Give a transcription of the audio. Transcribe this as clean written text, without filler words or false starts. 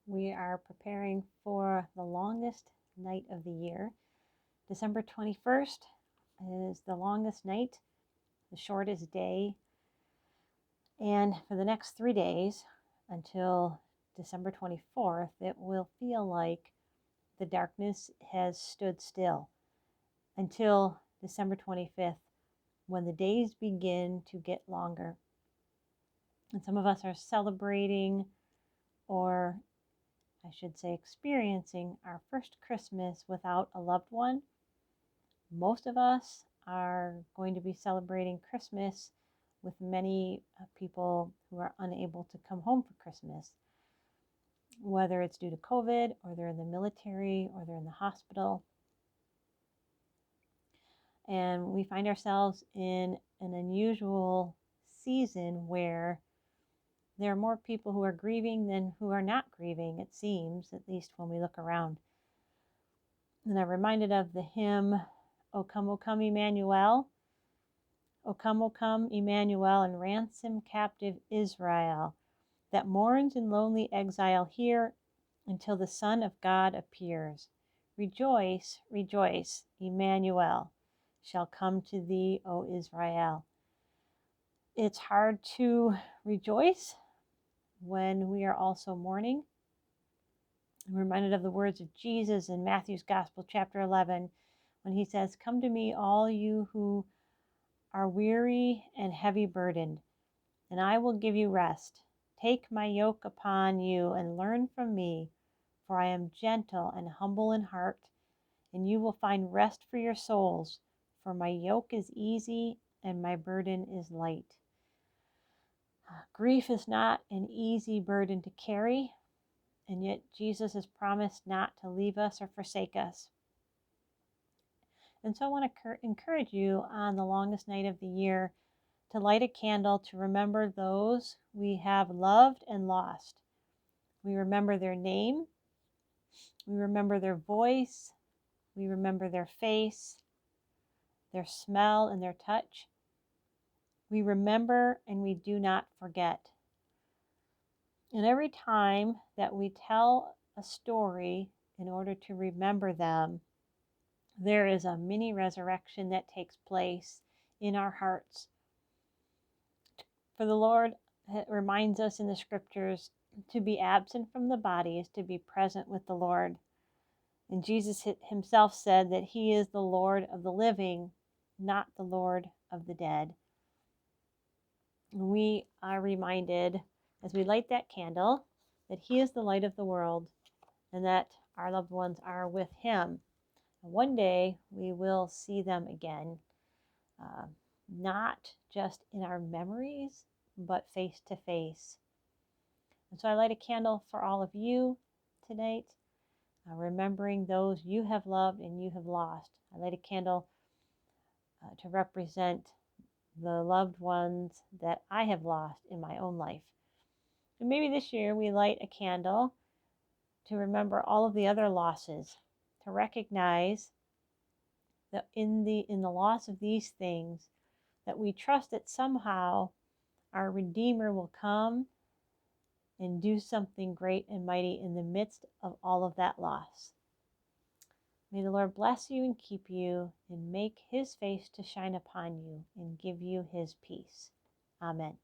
We are preparing for the longest night of the year. December 21st is the longest night, the shortest day. And for the next 3 days until December 24th, it will feel like the darkness has stood still until December 25th, when the days begin to get longer. And some of us are celebrating, or I should say experiencing, our first Christmas without a loved one. Most of us are going to be celebrating Christmas with many people who are unable to come home for Christmas, whether it's due to COVID, or they're in the military, or they're in the hospital. And we find ourselves in an unusual season where there are more people who are grieving than who are not grieving, it seems, at least when we look around. And I'm reminded of the hymn, O come, Emmanuel. O come, Emmanuel, and ransom captive Israel, that mourns in lonely exile here until the Son of God appears. Rejoice, rejoice, Emmanuel shall come to thee, O Israel. It's hard to rejoice when we are also mourning. I'm reminded of the words of Jesus in Matthew's Gospel, chapter 11, when he says, "Come to me, all you who are weary and heavy burdened, and I will give you rest. Take my yoke upon you and learn from me, for I am gentle and humble in heart, and you will find rest for your souls, for my yoke is easy and my burden is light." Grief is not an easy burden to carry, and yet Jesus has promised not to leave us or forsake us. And so I want to encourage you on the longest night of the year to light a candle to remember those we have loved and lost. We remember their name, we remember their voice, we remember their face, their smell, and their touch. We remember and we do not forget. And every time that we tell a story in order to remember them, there is a mini resurrection that takes place in our hearts. For the Lord reminds us in the scriptures, to be absent from the body is to be present with the Lord. And Jesus himself said that he is the Lord of the living, not the Lord of the dead. And we are reminded as we light that candle that he is the light of the world and that our loved ones are with him. And one day we will see them again, not just in our memories, but face to face. And so I light a candle for all of you tonight, remembering those you have loved and you have lost. I light a candle to represent the loved ones that I have lost in my own life. And maybe this year we light a candle to remember all of the other losses, to recognize that in the loss of these things, that we trust that somehow our Redeemer will come and do something great and mighty in the midst of all of that loss. May the Lord bless you and keep you and make his face to shine upon you and give you his peace. Amen.